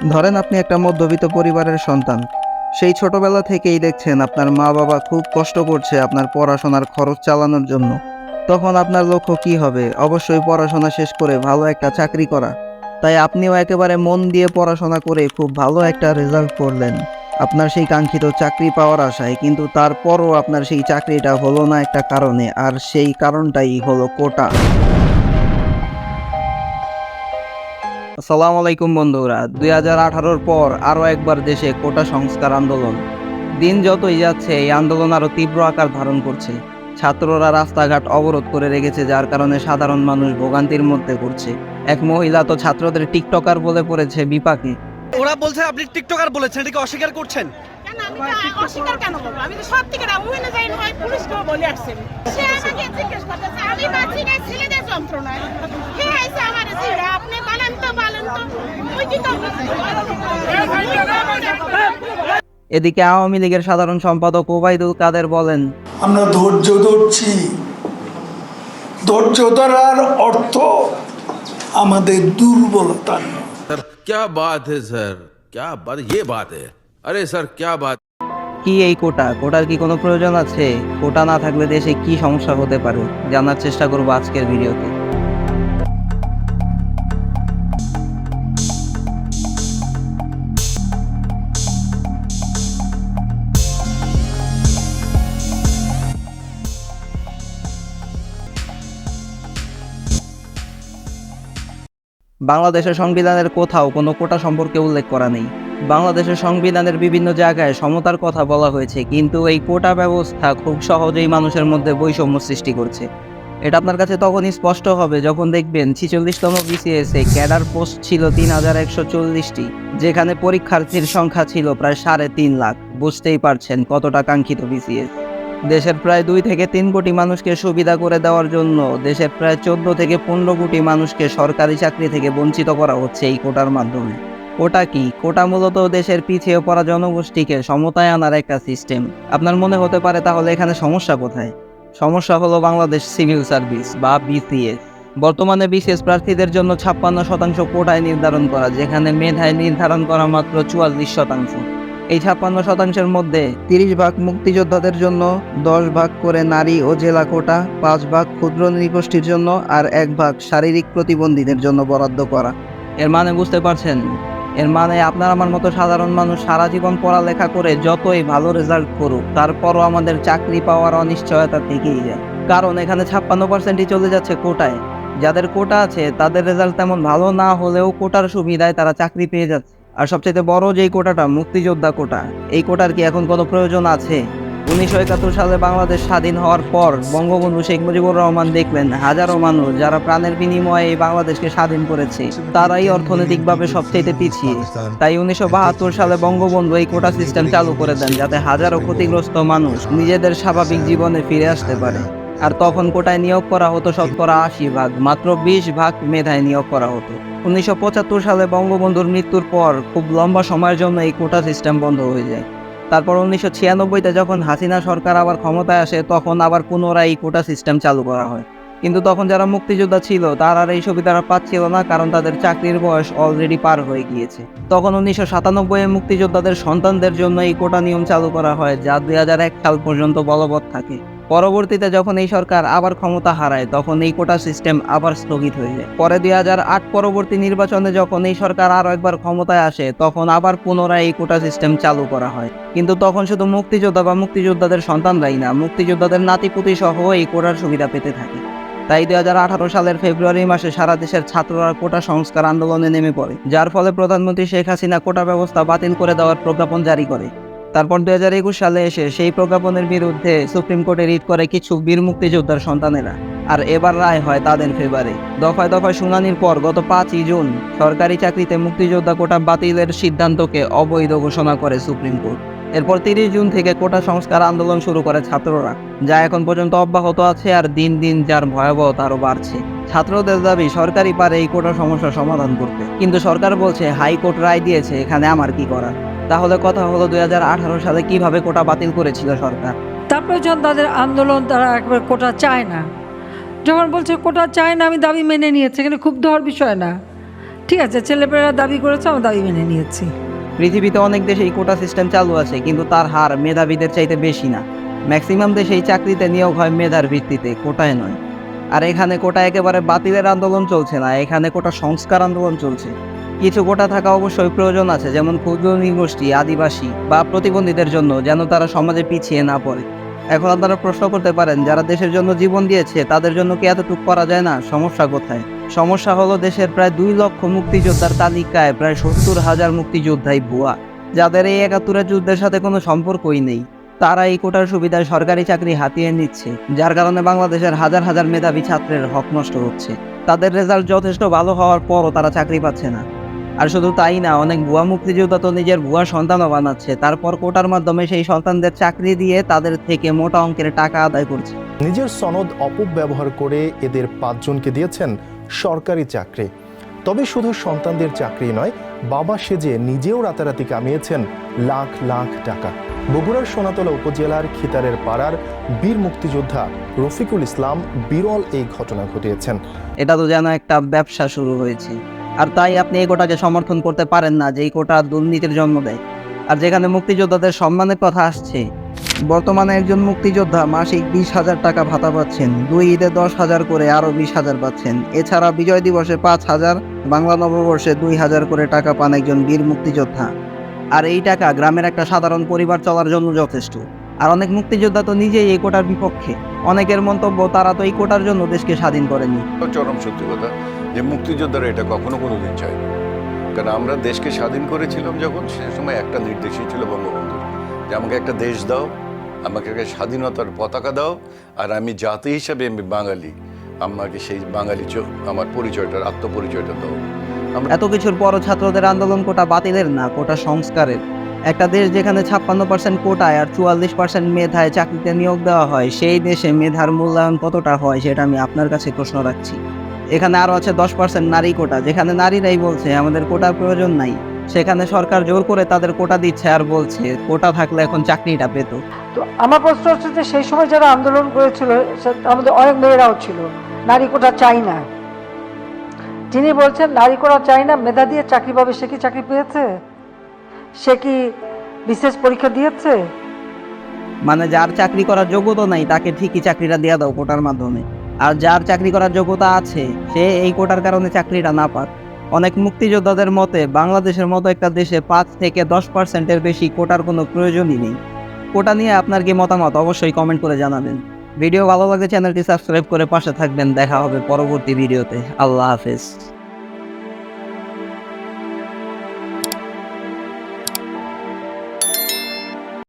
ধরেন আপনি একটা মধ্যবিত্ত পরিবারের সন্তান। সেই ছোটবেলা থেকেই দেখছেন আপনার মা বাবা খুব কষ্ট করছে আপনার পড়াশোনার খরচ চালানোর জন্য। তখন আপনার লক্ষ্য কি হবে? অবশ্যই পড়াশোনা শেষ করে ভালো একটা চাকরি করা। তাই আপনিও একেবারে মন দিয়ে পড়াশোনা করে খুব ভালো একটা রেজাল্ট করলেন আপনার সেই কাঙ্ক্ষিত চাকরি পাওয়ার আশায়, কিন্তু তারপরও আপনার সেই চাকরিটা হলো না একটা কারণে, আর সেই কারণটাই হলো কোটা। আসসালামু আলাইকুম বন্ধুরা, 2018-র পর আরও একবার দেশে কোটা সংস্কার আন্দোলন। দিন যতই যাচ্ছে এই আন্দোলন আরও তীব্র আকার ধারণ করছে। ছাত্ররা রাস্তাঘাট অবরোধ করে রেখেছে, যার কারণে সাধারণ মানুষ ভোগান্তির মধ্যে পড়ছে। এক মহিলা তো ছাত্রদের টিকটকার বলে পড়েছে বিপাকে। ওরা বলছে আপনি টিকটকার বলেছেন, এটাকে অস্বীকার করছেন? কেন আমি তো অস্বীকার কেন করবো? আমি তো সব থেকে ওখানে যাই নয়, পুলিশকেও বলে আসছেন। সে আমাকে জিজ্ঞেস করতেছে, আমি বাঁচি না ছেলেদের যন্ত্রণায়। কে আইছে আমার ছেলে? আপনি বলেন তো ওই কি তো এদিকে আওয়ামী লীগের সাধারণ সম্পাদক ওবায়দুল কাদের বলেন, আমরা ধৈর্য ধরছি। ধৈর্য ধরার অর্থ আমাদের দুর্বলতা নয়। सर क्या बात है सर, क्या बात, ये बात है। अरे सर क्या बात। কি এই কোটার কি কোনো প্রয়োজন আছে? কোটা না থাকলে দেশে কি সমস্যা হতে পারে জানার চেষ্টা করব আজকের ভিডিওতে। বাংলাদেশের সংবিধানের কোথাও কোনো কোটা সম্পর্কে উল্লেখ করা নেই। বাংলাদেশের সংবিধানের বিভিন্ন জায়গায় সমতার কথা বলা হয়েছে, কিন্তু এই কোটা ব্যবস্থা খুব সহজেই মানুষের মধ্যে বৈষম্য সৃষ্টি করছে। এটা আপনার কাছে তখনই স্পষ্ট হবে যখন দেখবেন 46তম বিসিএস এ ক্যাডার পোস্ট ছিল 3140টি, যেখানে পরীক্ষার্থীর সংখ্যা ছিল প্রায় 3.5 লাখ। বুঝতেই পারছেন কতটা কাঙ্ক্ষিত বিসিএস। দেশের প্রায় 2 থেকে 3 কোটি মানুষকে সুবিধা করে দেওয়ার জন্য দেশের প্রায় 14 থেকে 15 কোটি মানুষকে সরকারি চাকরি থেকে বঞ্চিত করা হচ্ছে এই কোটার মাধ্যমে। কোটা কি? কোটা মূলত দেশের পিছিয়ে পড়া জনগোষ্ঠীকে সমতায় আনার একটা সিস্টেম। আপনার মনে হতে পারে তাহলে এখানে সমস্যা কোথায়? সমস্যা হলো বাংলাদেশ সিভিল সার্ভিস বা বিসিএস। বর্তমানে বিসিএস প্রার্থীদের জন্য 56% কোটায় নির্ধারণ করা, যেখানে মেধায় নির্ধারণ করা মাত্র 44%। এই 56%-এর মধ্যে 30 ভাগ মুক্তিযোদ্ধাদের জন্য, 10 ভাগ করে নারী ও জেলা কোটা, 5 ভাগ ক্ষুদ্র নৃগোষ্ঠীর জন্য, আর 1 ভাগ শারীরিক প্রতিবন্ধীদের জন্য বরাদ্দ করা। এর মানে বুঝতে পারছেন? এর মানে আপনার আমার মতো সাধারণ মানুষ সারা জীবন পড়ালেখা করে যতই ভালো রেজাল্ট করুক, তারপরও আমাদের চাকরি পাওয়ার অনিশ্চয়তা থেকেই যায়। কারণ এখানে 56%ই চলে যাচ্ছে কোটায়। যাদের কোটা আছে তাদের রেজাল্ট তেমন ভালো না হলেও কোটার সুবিধায় তারা চাকরি পেয়ে যাচ্ছে। আর সবচেয়ে বড় যেই কোটাটা, মুক্তিযোদ্ধা কোটা, এই কোটার কি এখন কোনো প্রয়োজন আছে? 1971 সালে বাংলাদেশ স্বাধীন হওয়ার পর বঙ্গবন্ধু শেখ মুজিবুর রহমান দেখলেন হাজারো মানুষ যারা প্রাণের বিনিময়ে এই বাংলাদেশকে স্বাধীন করেছে তারাই অর্থনৈতিকভাবে সবচেয়ে পিছিয়ে। তাই 1972 সালে বঙ্গবন্ধু এই কোটা সিস্টেম চালু করে দেন, যাতে হাজারো ক্ষতিগ্রস্ত মানুষ নিজেদের স্বাভাবিক জীবনে ফিরে আসতে পারে। আর তখন কোটায় নিয়োগ করা হতো শতকরা 80 ভাগ, মাত্র 20 ভাগ মেধায় নিয়োগ করা হতো। 1975 সালে বঙ্গবন্ধুর মৃত্যুর পর খুব লম্বা সময়ের জন্য এই কোটা সিস্টেম বন্ধ হয়ে যায়। তারপর 1996-তে যখন হাসিনা সরকার আবার ক্ষমতায় আসে, তখন আবার পুনরায় এই কোটা সিস্টেম চালু করা হয়। কিন্তু তখন যারা মুক্তিযোদ্ধা ছিল তারা আর এই সুবিধাটা পাচ্ছিল না, কারণ তাদের চাকরির বয়স অলরেডি পার হয়ে গিয়েছে। তখন 1997-এ মুক্তিযোদ্ধাদের সন্তানদের জন্য এই কোটা নিয়ম চালু করা হয়, যা 2001 সাল পর্যন্ত বলবৎ থাকে। পরবর্তীতে যখন এই সরকার আবার ক্ষমতা হারায়, তখন এই কোটা সিস্টেম আবার স্থগিত হয়ে যায়। পরে 2008 পরবর্তী নির্বাচনে যখন এই সরকার আরও একবার ক্ষমতায় আসে, তখন আবার পুনরায় এই কোটা সিস্টেম চালু করা হয়। কিন্তু তখন শুধু মুক্তিযোদ্ধা বা মুক্তিযোদ্ধাদের সন্তানরাই না, মুক্তিযোদ্ধাদের নাতিপুতি সহ এই কোটার সুবিধা পেতে থাকে। তাই 2018 সালের ফেব্রুয়ারি মাসে সারা দেশের ছাত্ররা কোটা সংস্কার আন্দোলনে নেমে পড়ে, যার ফলে প্রধানমন্ত্রী শেখ হাসিনা কোটা ব্যবস্থা বাতিল করে দেওয়ার প্রজ্ঞাপন জারি করে। তারপর 2021 সালে এসে সেই প্রজ্ঞাপনের বিরুদ্ধে সুপ্রিম কোর্টে রিট করে কিছু বীর মুক্তিযোদ্ধার সন্তানেরা, আর এবার রায় হয় তাদের ফেভারে। দফায় দফায় শুনানির পর গত 5ই জুন সরকারি চাকরিতে মুক্তিযোদ্ধা কোটা বাতিলের সিদ্ধান্তকে অবৈধ ঘোষণা করে সুপ্রিম কোর্ট। এরপর 30 জুন থেকে কোটা সংস্কার আন্দোলন শুরু করে ছাত্ররা, যা এখন পর্যন্ত অব্যাহত আছে, আর দিন দিন যার ভয়াবহতা আরও বাড়ছে। ছাত্রদের দাবি সরকারই পারে এই কোটা সমস্যার সমাধান করতে, কিন্তু সরকার বলছে হাইকোর্ট রায় দিয়েছে, এখানে আমার কি করার। তাহলে কথা হলো 2018 সালে কিভাবে কোটা বাতিল করেছিল সরকার? তারপরে যখন তাদের আন্দোলন, তারা একবার কোটা চায় না, যখন বলছে কোটা চায় না, আমি দাবি মেনে নিয়েছি, এখানে খুব ধর বিষয় না। ঠিক আছে, ছেলেপেলেরা দাবি করেছে, আমরা দাবি মেনে নিয়েছি। পৃথিবীতে অনেক দেশে এই কোটা সিস্টেম চালু আছে, কিন্তু তার হার মেধাবীদের চাইতে বেশি না। ম্যাক্সিমাম দেশে এই চাকরিতে নিয়োগ হয় মেধার ভিত্তিতে, কোটায় নয়। আর এখানে কোটা একেবারে বাতিলের আন্দোলন চলছে না, এখানে কোটা সংস্কার আন্দোলন চলছে। কিছু কোটা থাকা অবশ্যই প্রয়োজন আছে, যেমন ক্ষুদ্র নৃগোষ্ঠী, আদিবাসী বা প্রতিবন্ধীদের জন্য, যেন তারা সমাজে পিছিয়ে না পড়ে। এখন আপনারা প্রশ্ন করতে পারেন, যারা দেশের জন্য জীবন দিয়েছে তাদের জন্য কি এতটুকু করা যায় না? সমস্যা কোথায়? সমস্যা হলো দেশের প্রায় 2 লক্ষ মুক্তিযোদ্ধার তালিকায় প্রায় 70,000 মুক্তিযোদ্ধাই ভুয়া, যাদের এই 71 যুদ্ধের সাথে কোনো সম্পর্কই নেই। তারা এই কোটার সুবিধায় সরকারি চাকরি হাতিয়ে নিচ্ছে, যার কারণে বাংলাদেশের হাজার হাজার মেধাবী ছাত্রের হক নষ্ট হচ্ছে। তাদের রেজাল্ট যথেষ্ট ভালো হওয়ার পরও তারা চাকরি পাচ্ছে না। আর শুধু তাই না, অনেক ভুয়া মুক্তিযোদ্ধা তো নিজের ভুয়া সন্তানও বানাচ্ছে, তারপর কোটার মাধ্যমে সেই সন্তানদের চাকরি দিয়ে তাদের থেকে মোটা অঙ্কের টাকা আদায় করছে। নিজের সনদ অপব্যবহার করে এদের 5 জনকে দিয়েছেন সরকারি চাকরি। তবে শুধু সন্তানদের চাকরি নয়, বাবা সেজে নিজেও রাতারাতি কামিয়েছেন লাখ লাখ টাকা। বগুড়ার সোনাতলা উপজেলার খিতারের পাড়ার বীর মুক্তিযোদ্ধা রফিকুল ইসলাম বিরল এই ঘটনা ঘটিয়েছেন। এটা তো যেন একটা ব্যবসা শুরু হয়েছে, আর তাই আপনি এই কোটাকে সমর্থন করতে পারেন না, যে এই কোটা দুর্নীতির জন্ম দেয়। আর যেখানে মুক্তিযোদ্ধাদের সম্মানের কথা আসছে, বর্তমানে একজন মুক্তিযোদ্ধা মাসিক 20,000 টাকা ভাতা পাচ্ছেন, 2 ঈদে 10,000 করে আরও 20,000 পাচ্ছেন। এছাড়া বিজয় দিবসে 5,000, বাংলা নববর্ষে 2,000 করে টাকা পান একজন বীর মুক্তিযোদ্ধা। আর এই টাকা গ্রামের একটা সাধারণ পরিবার চলার জন্য যথেষ্ট। আর অনেক মুক্তিযোদ্ধা তো নিজেই এই কোটার বিপক্ষে। অনেকের মন্তব্য, তারা তো এই কোটার জন্য দেশকে স্বাধীন করেনি। চরম সত্যি কথা যে মুক্তিযোদ্ধারা এটা কখনো কোনোদিন চায় না। কারণ আমরা দেশকে স্বাধীন করেছিলাম যখন, সে সময় একটা নির্দেশই ছিল বঙ্গবন্ধুর, যে আমাকে একটা দেশ দাও, আমাকে একটা স্বাধীনতার পতাকা দাও, আর আমি জাতি হিসাবে আমি বাঙালি, আমাকে সেই বাঙালি আমার পরিচয়টা, আত্মপরিচয়টা দাও। এত কিছুর পরও ছাত্রদের আন্দোলন কোটা বাতিলের না, কোটা সংস্কারের। একটা দেশ যেখানে 56% কোটায় আর 44% মেধায় চাকরিতে নিয়োগ দেওয়া হয়, সেই দেশে মেধার মূল্যায়ন কতটা হয় সেটা আমি আপনার কাছে প্রশ্ন রাখছি। এখানে আরও আছে 10% নারী কোটা, যেখানে নারীরাই বলছে আমাদের কোটার প্রয়োজন নাই, সেখানে সরকার জোর করে তাদের কোটা দিচ্ছে আর বলছে কোটা থাকলে এখন চাকরিটা পেত। তো আমার প্রশ্ন হচ্ছে যে সেই সময় যারা আন্দোলন করেছিল আমাদের অনেক মেয়েরাও ছিল, নারী কোটা চাই না। যিনি বলছেন নারী কোটা চাই না, মেধা দিয়ে চাকরি পাবে, সে কি চাকরি পেয়েছে? সে কি বিশেষ পরীক্ষা দিয়েছে? মানে যার চাকরি করার যোগ্যতা নাই তাকে ঠিকই চাকরিটা দিয়ে দাও কোটার মাধ্যমে, আর যার চাকরি করার যোগ্যতা আছে সে এই কোটার কারণে চাকরিটা না পাক। অনেক মুক্তিযোদ্ধাদের মতে বাংলাদেশের মতো একটা দেশে 5 থেকে 10%-এর বেশি কোটার কোনো প্রয়োজনই নেই। কোটা নিয়ে আপনার কি মতামত অবশ্যই কমেন্ট করে জানাবেন। ভিডিও ভালো লাগলে চ্যানেলটি সাবস্ক্রাইব করে পাশে থাকবেন। দেখা হবে পরবর্তী ভিডিওতে। আল্লাহ হাফেজ।